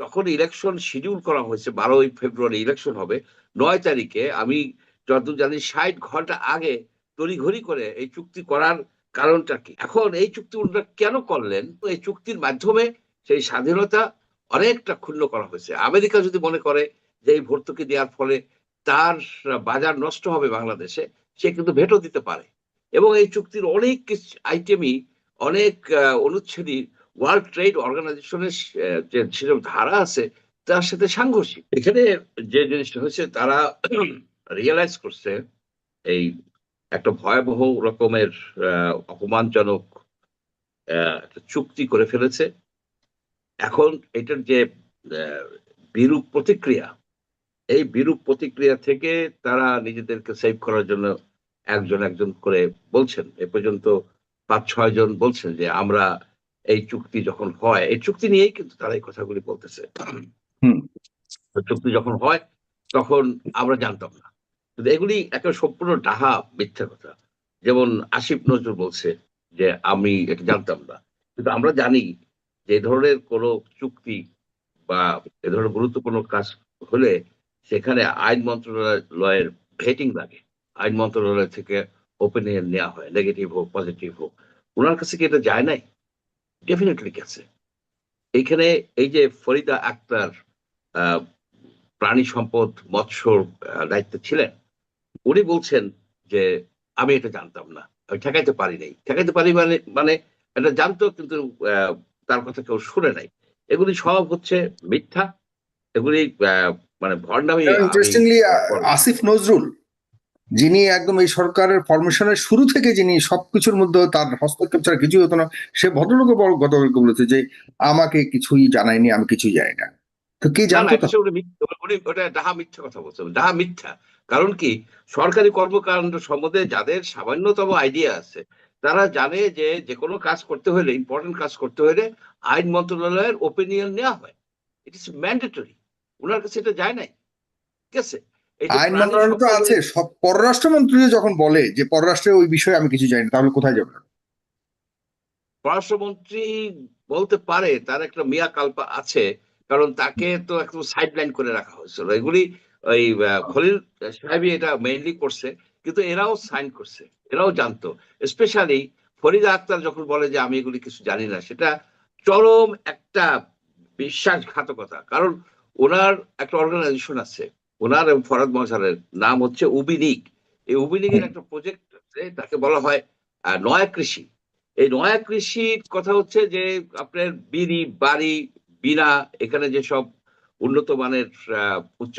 তখন election schedule করা হয়েছে, 12ই ফেব্রুয়ারি ইলেকশন হবে। 9 তারিখে আমি যতদূর জানি 60 ঘন্টা আগে তড়িঘড়ি করে এই চুক্তি করার কারণটা কি? এখন এই চুক্তি ওনারা কেন করলেন? এই চুক্তির মাধ্যমে সেই স্বাধীনতা অনেকটা ক্ষুণ্ণ করা হয়েছে। আমেরিকা যদি মনে করে যে এই ভর্তুকি দেওয়ার ফলে তার বাজার নষ্ট হবে বাংলাদেশে, সে কিন্তু ভেটো দিতে পারে। এবং এই চুক্তির অনেক আইটেমই, অনেক অনুচ্ছেদই ওয়ার্ল্ড ট্রেড অর্গানাইজেশনের যে সেসব ধারা আছে তার সাথে সাংঘর্ষিক। এখানে যে জিনিসটা হয়েছে, তারা রিয়েলাইজ করছে এই একটা ভয়াবহ রকমের অপমানজনক একটা চুক্তি করে ফেলেছে। এখন এটার যে আহ, বিরূপ প্রতিক্রিয়া, এই বিরূপ প্রতিক্রিয়া থেকে তারা নিজেদেরকে সেভ করার জন্য একজন একজন করে বলছেন। এ পর্যন্ত 5-6 জন বলছেন যে আমরা এই চুক্তি যখন হয়, এই চুক্তি নিয়েই কিন্তু তারা এই কথাগুলি বলতেছে। হুম। চুক্তি যখন হয় তখন আমরা জানতাম না, কিন্তু এগুলি একটা সম্পূর্ণ ডাহা মিথ্যা কথা। যেমন আসিফ নজরুল বলছে যে আমি এটা জানতাম না, কিন্তু আমরা জানি যে এই ধরনের কোনো চুক্তি বা এ ধরনের গুরুত্বপূর্ণ কাজ হলে সেখানে আইন মন্ত্রণালয়ের ভেটিং লাগে। আইন মন্ত্রণালয় থেকে ওপিনিয়ন নেওয়া হয়, নেগেটিভ হোক পজিটিভ হোক। ওনার কাছে কি এটা যায় নাই? ডেফিনেটলি গেছে। এইখানে এই যে ফরিদা আক্তার আহ, প্রাণী সম্পদ মৎস্য দায়িত্বে ছিলেন, উনি বলছেন যে আমি এটা জানতাম না, আমি ঠেকাইতে পারি নাই। ঠেকাইতে পারি মানে মানে এটা জানতো, কিন্তু আহ, তার কথা কেউ শুনে নাই। এগুলি সব হচ্ছে মিথ্যা। এগুলি মানে ভণ্ডামি। আমি ইন্টারেস্টিংলি বলবো আসিফ নজরুল, যিনি একদম এই সরকারের ফরমেশনের শুরু থেকে যিনি সবকিছুর মধ্যে তার হস্তক্ষেপ ছাড়া কিছুই হতো না, সে ভদ্রলোকে গতকালকে বলেছে যে আমাকে কিছুই জানায়নি, আমি কিছুই জানি না। তো কে না, না, জানতো এটা তা? সে উনি ওটা ডাহা মিথ্যা কথা বলছেন, ডাহা মিথ্যা। কারণ কি, সরকারি কর্মকাণ্ড সম্বন্ধে যাদের সামান্যতম আইডিয়া আছে, তারা জানে যে যে কোনো কাজ করতে হলে, ইম্পর্টেন্ট কাজ করতে হলে আইন মন্ত্রণালয়ের ওপিনিয়ন নেওয়া হয়। ইট ইস ম্যান্ডেটরি। ওনার কাছে এটা যায় নাই। ঠিক আছে? এই যে আইন প্রাণী মন্ত্রণালয় তো আছে, সম্পদের সব পররাষ্ট্রমন্ত্রী যখন বলে যে পররাষ্ট্রের ওই বিষয়ে আমি কিছু জানি না, তাহলে কোথায় যাবে? পররাষ্ট্রমন্ত্রী বলতে পারে, তার একটা মিয়া কালপা আছে। কারণ তাকে তো একদম সাইডলাইন করে রাখা হয়েছিল। এগুলি ওই খলিল সাহেবই এটা মেইনলি করছে, কিন্তু এরাও সাইন করছে, এরাও জানতো। স্পেশালি ফরিদা আক্তার যখন বলে যে আমি এগুলি কিছু জানি না, সেটা চরম একটা বিশ্বাসঘাতকতা। কারণ ওনার একটা অর্গানাইজেশন আছে, ওনার এবং ফরাদ মহাজারের, নাম হচ্ছে উবিনিক। এই উবিনিকের একটা প্রজেক্ট আছে, তাকে বলা হয় নয়া কৃষি। এই নয়া কৃষির কথা হচ্ছে যে আপনার বিড়ি বাড়ি বিনা, এখানে যেসব উন্নত মানের উচ্চ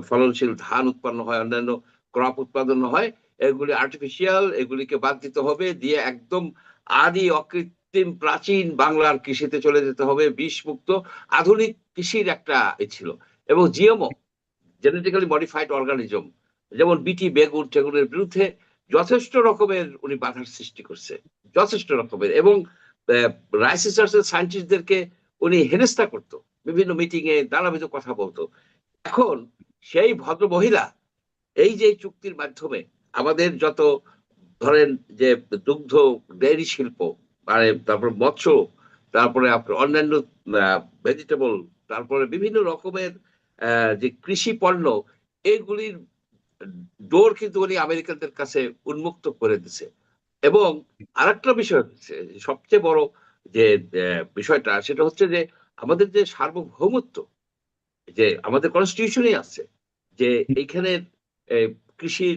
ফলনশীল ধান উৎপন্ন হয়, অন্যান্য ক্রপ উৎপাদন হয়, এগুলি আর্টিফিশিয়াল, এগুলিকে বাদ দিতে হবে, দিয়ে একদম আদি অকৃত্রিম প্রাচীন বাংলার কৃষিতে চলে যেতে হবে, বিষ মুক্ত আধুনিক কৃষির একটা ছিল। এবং জিএমও, জেনেটিক্যালি মডিফাইড অর্গানিজম, যেমন বিটি বেগুন টেগুনের বিরুদ্ধে যথেষ্ট রকমের উনি বাধার সৃষ্টি করছে, যথেষ্ট রকমের। এবং রাইস রিসার্চের সায়েন্টিস্টদেরকে উনি হেনস্থা করতো, বিভিন্ন মিটিং এ নানাবিধ কথা বলতো। এখন সেই ভদ্র মহিলা এই যে চুক্তির মাধ্যমে আমাদের যত, ধরেন যে দুগ্ধ ডেয়ারি শিল্প, মানে তারপর মৎস্য, তারপরে আপনার অন্যান্য ভেজিটেবল, তারপরে বিভিন্ন রকমের যে কৃষি পণ্য, এইগুলির ডোর কিন্তু উনি আমেরিকানদের কাছে উন্মুক্ত করে দিছে। এবং আরেকটা বিষয় হচ্ছে, সবচেয়ে বড় যে বিষয়টা, সেটা হচ্ছে যে আমাদের যে সার্বভৌমত্ব, যে আমাদের কনস্টিটিউশনই আছে যে এইখানে আহ, কৃষির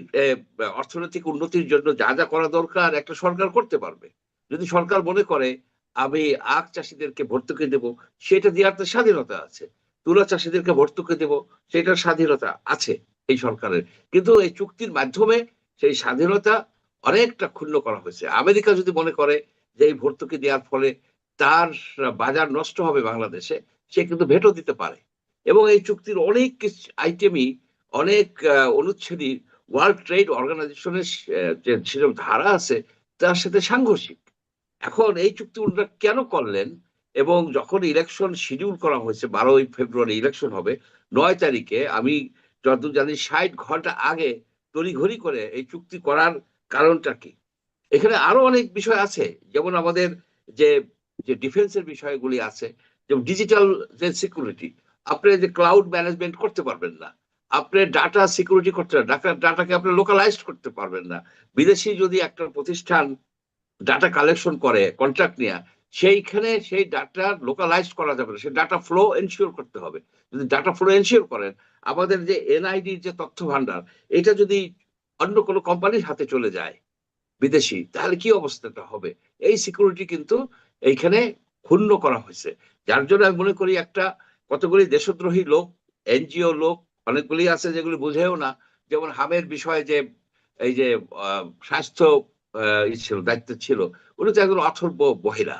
অর্থনৈতিক উন্নতির জন্য যা যা করা দরকার একটা সরকার করতে পারবে। যদি সরকার মনে করে আমি আখ চাষিদেরকে ভর্তুকি দেব, সেটা দেওয়ার তো স্বাধীনতা আছে। তুলা চাষিদেরকে ভর্তুকি দেব, সেটার স্বাধীনতা আছে এই সরকারের। কিন্তু এই চুক্তির মাধ্যমে সেই স্বাধীনতা অনেকটা ক্ষুণ্ণ করা হয়েছে। আমেরিকা যদি মনে করে যে এই ভর্তুকি দেওয়ার ফলে তার বাজার নষ্ট হবে বাংলাদেশে, সে কিন্তু ভেটো দিতে পারে। এবং এই চুক্তির অনেক আইটেমই, অনেক অনুচ্ছেদই ওয়ার্ল্ড ট্রেড অর্গানাইজেশনের যে সেসব ধারা আছে তার সাথে সাংঘর্ষিক। এখন এই চুক্তি ওনারা কেন করলেন? এবং যখন ইলেকশন শিডিউল করা হয়েছে, 12ই ফেব্রুয়ারি ইলেকশন হবে, 9 তারিখে আমি যতদূর জানি 60 ঘন্টা আগে তড়িঘড়ি করে এই চুক্তি করার কারণটা কি? এখানে আরো অনেক বিষয় আছে, যেমন আমাদের যে যে ডিফেন্সের বিষয়গুলি আছে, যেমন ডিজিটাল যে সিকিউরিটি, আপনি যে ক্লাউড ম্যানেজমেন্ট করতে পারবেন না, আপনি ডাটা সিকিউরিটি করতে পারবেন, ডাটাকে আপনি লোকালাইজ করতে পারবেন না। বিদেশি যদি একটা প্রতিষ্ঠান ডাটা কালেকশন করে কন্ট্রাক্ট নিয়ে, সেইখানে সেই ডাটা লোকালাইজ করা যাবে না, সেই ডাটা ফ্লো এনশিওর করতে হবে। যদি ডাটা ফ্লো এনশিওর করেন, আমাদের যে এনআইডির যে তথ্য ভান্ডার, এটা যদি অন্য কোনো কোম্পানির হাতে চলে যায় বিদেশি, তাহলে কি অবস্থাটা হবে? এই সিকিউরিটি কিন্তু এইখানে ক্ষুণ্ণ করা হয়েছে। যার জন্য আমি মনে করি একটা কতগুলি দেশদ্রোহী লোক, এনজিও লোক অনেকগুলি আছে যেগুলি বুঝেও না। যেমন হামের বিষয়ে যে এই যে স্বাস্থ্য ছিল, দায়িত্ব ছিল, উনি তো একজন অথর্ব বহিরা।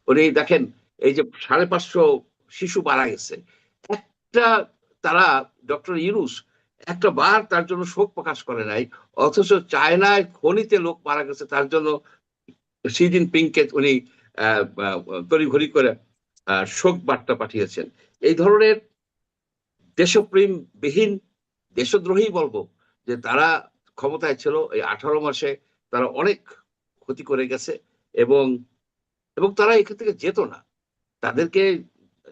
উনি দেখেন এই যে 550 শিশু মারা গেছে, একটা তারা ডক্টর ইউনূস একটা বার তার জন্য শোক প্রকাশ করে নাই। অথচ চায়নায় খনিতে লোক মারা গেছে, তার জন্য শি জিনপিংকে উনি তড়িঘড়ি করে শোক বার্তা পাঠিয়েছেন। এই ধরনের দেশপ্রেম বিহীন দেশদ্রোহী বলবো, যে তারা ক্ষমতায় ছিল এই 18 মাসে, তারা অনেক ক্ষতি করে গেছে। এবং এবং তারা এখান থেকে যেত না, তাদেরকে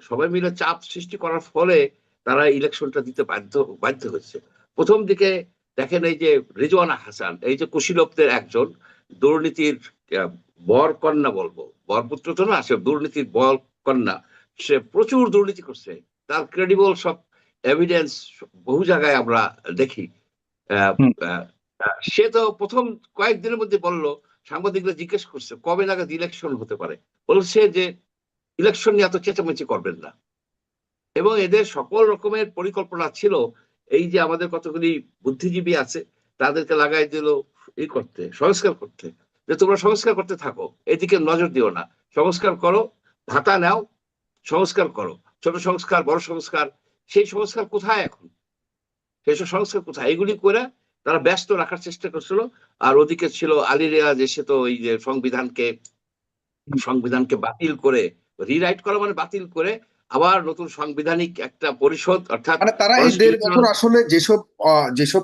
সবাই মিলে চাপ সৃষ্টি করার ফলে তারা ইলেকশনটা দিতে বাধ্য বাধ্য হয়েছে। প্রথম দিকে দেখেন এই যে রিজওয়ানা হাসান, এই যে কুশীলবদের একজন, দুর্নীতির আহ, বর কন্যা বলবো, বরপুত্র তো না, সে দুর্নীতির বর কন্যা, সে প্রচুর দুর্নীতি করছে। তার ক্রেডিবল সব এভিডেন্স বহু জায়গায় আমরা দেখি। আহ, হুম। আহ, সে তো প্রথম কয়েকদিনের মধ্যে বলল, সাংবাদিকরা জিজ্ঞেস করছে কবে নাগাদ ইলেকশন হতে পারে, বলছে যে ইলেকশন নিয়ে এত চেঁচামেচি করবেন না। এবং এদের সকল রকমের পরিকল্পনা ছিল। এই যে আমাদের কতগুলি বুদ্ধিজীবী আছে, তাদেরকে লাগাই দিল ই করতে, সংস্কার করতে, যে তোমরা সংস্কার করতে থাকো, এদিকে নজর দিও না, সংস্কার করো, ভাতা নাও, সংস্কার করো, ছোট সংস্কার বড় সংস্কার। সেই সংস্কার কোথায় এখন? সেসব সংস্কার কোথায়? এগুলি করে তারা ব্যস্ত রাখার চেষ্টা করছিল। আর ওদিকে ছিল আলী রেয়াজ, এসে তো এই যে সংবিধানকে বাতিল করে, রিরাইট করা মানে বাতিল করে আবার নতুন সাংবিধানিক একটা পরিষদ, অর্থাৎ মানে তারা এই 1.5 বছর আসলে যেসব যেসব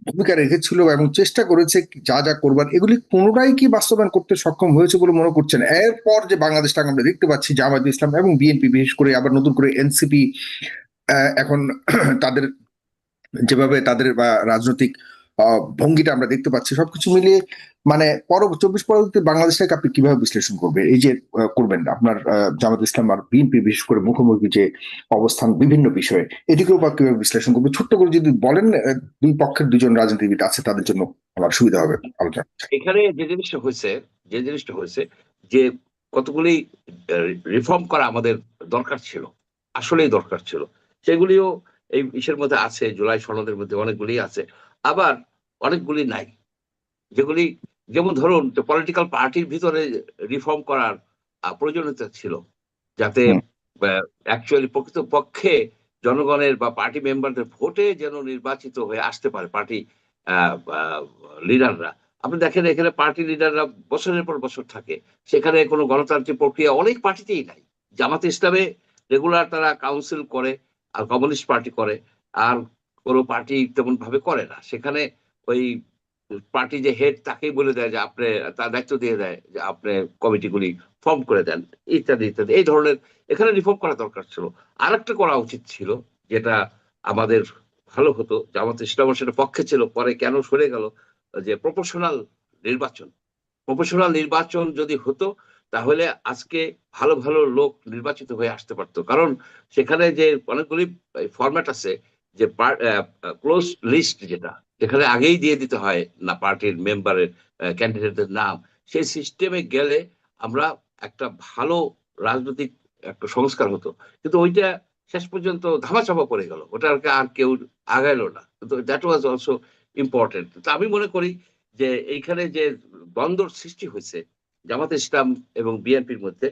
ভূমিকা রেখেছিল এবং চেষ্টা করেছে যা যা করবার, এগুলি কোনোটাই কি বাস্তবায়ন করতে সক্ষম হয়েছে বলে মনে করছেন? এরপর যে বাংলাদেশটাকে আমরা দেখতে পাচ্ছি, জামায়াত ইসলাম এবং বিএনপি বিশেষ করে, আবার নতুন করে এনসিপি এখন তাদের যেভাবে তাদের বা রাজনৈতিক ভঙ্গিটা আমরা দেখতে পাচ্ছি, সবকিছু মিলিয়ে মানে 24 পরবর্তী বাংলাদেশটাকে আপনি কিভাবে বিশ্লেষণ করবেন? এই যে করবেন আপনার জামাত ইসলাম আর বিএনপি বিশেষ করে মুখোমুখি যে অবস্থান বিভিন্ন বিষয়ে, এটিকেও বা কিভাবে বিশ্লেষণ করবেন ছোট্ট করে যদি বলেন? দুই পক্ষের দুজন রাজনীতিবিদ আছে, তাদের জন্য আমার সুবিধা হবে আলোচনা। এখানে যে জিনিসটা হয়েছে যে কতগুলি রিফর্ম করা আমাদের দরকার ছিল, আসলেই দরকার ছিল। সেগুলিও এই ইসের মধ্যে আছে, জুলাই সনদের মধ্যে অনেকগুলি আছে, আবার অনেকগুলি নাই। যেগুলি, যেমন ধরুন পলিটিক্যাল পার্টির ভিতরে রিফর্ম করার প্রয়োজনীয়তা ছিল, যাতে হুম। অ্যাকচুয়ালি প্রকৃত পক্ষে জনগণের বা পার্টি মেম্বারদের ভোটে যেন নির্বাচিত হয়ে আসতে পারে পার্টি লিডাররা। আপনি দেখেন এখানে পার্টি লিডাররা বছরের পর বছর থাকে, সেখানে কোনো গণতান্ত্রিক প্রক্রিয়া অনেক পার্টিতেই নাই। জামাতে ইসলামে রেগুলার তারা কাউন্সিল করে, আর কমিউনিস্ট পার্টি করে, আর কোনো পার্টি তেমন ভাবে করে না। সেখানে ওই পার্টি যে হেড তাকেই বলে দেয় যে আপনি, তার দায়িত্ব দিয়ে দেয় যে আপনি কমিটিগুলি ফর্ম করে দেন, ইত্যাদি ইত্যাদি। এই ধরনের এখানে রিফর্ম করা দরকার ছিল। আরেকটা করা উচিত ছিল, যেটা আমাদের ভালো হতো, জামাত ইসলাম সেটা পক্ষে ছিল, পরে কেন সরে গেল, যে নির্বাচন প্রফেশনাল নির্বাচন যদি হতো, তাহলে আজকে ভালো ভালো লোক নির্বাচিত হয়ে আসতে পারতো। কারণ সেখানে যে অনেকগুলি ফরম্যাট আছে, যে ক্লোজ লিস্ট, যেটা যেখানে আগেই দিয়ে দিতে হয় না পার্টির মেম্বারের ক্যান্ডিডেটদের নাম, সেই সিস্টেমে গেলে আমরা একটা ভালো রাজনৈতিক একটা সংস্কার হতো। কিন্তু ওইটা শেষ পর্যন্ত ধামাচাপা পড়ে গেল, ওটা আর কেউ আগাইলো না। তো দ্যাট ওয়াজ অলসো ইম্পর্টেন্ট। তো আমি মনে করি যে এইখানে যে দ্বন্দ্বর সৃষ্টি হয়েছে জামাত ইসলাম এবং বিএনপির মধ্যে,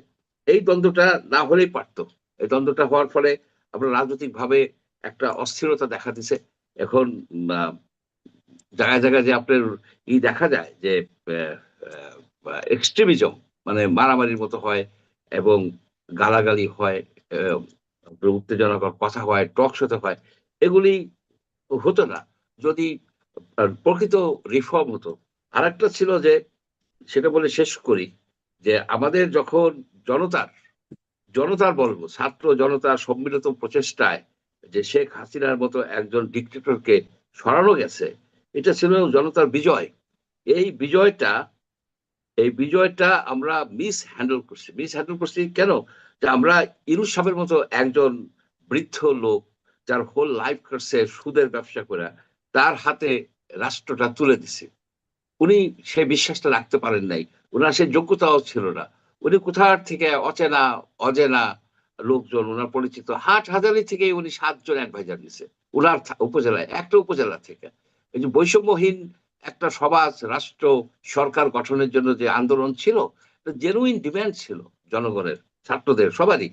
এই দ্বন্দ্বটা না হলেই পারতো। এই দ্বন্দ্বটা হওয়ার ফলে আমরা রাজনৈতিক ভাবে একটা অস্থিরতা দেখা দিছে। এখন জায়গায় জায়গায় যে আপনার দেখা যায় যে এক্সট্রিমিজম, মানে মারামারির মতো হয়, এবং গালাগালি হয়, আহ, উত্তেজনাকর কথা হয়, টক শোতে হয়। এগুলি হতো না যদি প্রকৃত রিফর্ম হতো। আরেকটা ছিল যে, সেটা বলে শেষ করি, যে আমাদের যখন জনতার জনতার বলবো ছাত্র জনতার সম্মিলিত প্রচেষ্টায় যে শেখ হাসিনার মতো একজন ডিক্টেটরকে সরানো গেছে, এটা ছিল জনতার বিজয়। এই বিজয়টা এই বিজয়টা আমরা মিস হ্যান্ডেল করছি কেন? যে আমরা ইউনূস সাহেবের মতো একজন বৃদ্ধ লোক, যার হোল লাইফ করছে সুদের ব্যবসা করে, তার হাতে রাষ্ট্রটা তুলে দিছে। উনি সেই বিশ্বাসটা রাখতে পারেন নাই, ওনার সেই যোগ্যতাও ছিল না। উনি কোথার থেকে অচেনা অজেনা লোকজন, ওনার পরিচিত হাট হাজারি থেকে উনি 7 জন অ্যাডভাইজার নিছে ওনার উপজেলায়, একটা উপজেলা থেকে। এই যে বৈষম্যহীন একটা সমাজ রাষ্ট্র সরকার গঠনের জন্য যে আন্দোলন ছিল, জেনুইন ডিমান্ড ছিল জনগণের, ছাত্রদের, সবারই।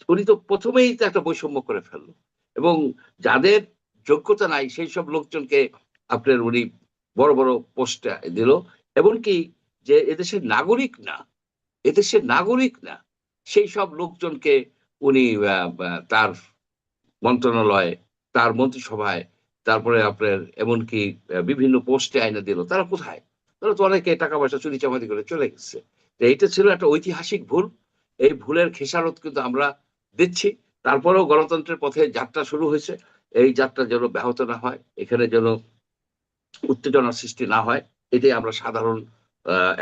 উনি তো প্রথমেই তো একটা বৈষম্য করে ফেললো, এবং যাদের যোগ্যতা নাই সেই সব লোকজনকে আপনার উনি বড় বড় পোস্টে দিল। এমনকি যে এদেশের নাগরিক না সেই সব লোকজনকে উনি তার মন্ত্রণালয়ে, তার মন্ত্রিসভায়, তারপরে আপনার এমনকি বিভিন্ন পোস্টে আইনা দিল। তারা কোথায়? তারা তো অনেকে টাকা পয়সা চুরি চামারি করে চলে গেছে। তো এইটা ছিল একটা ঐতিহাসিক ভুল। এই ভুলের খেসারত কিন্তু আমরা দিচ্ছি। তারপরেও গণতন্ত্রের পথে যাত্রা শুরু হয়েছে। এই যাত্রা যেন ব্যাহত না হয়, এখানে যেন উত্তেজনার সৃষ্টি না হয়, এটাই আমরা সাধারণ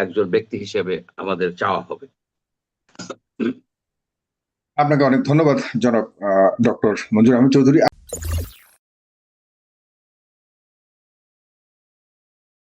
একজন ব্যক্তি হিসেবে আমাদের চাওয়া হবে। আপনাকে অনেক ধন্যবাদ জনাব ডক্টর মঞ্জুর আহমেদ চৌধুরী।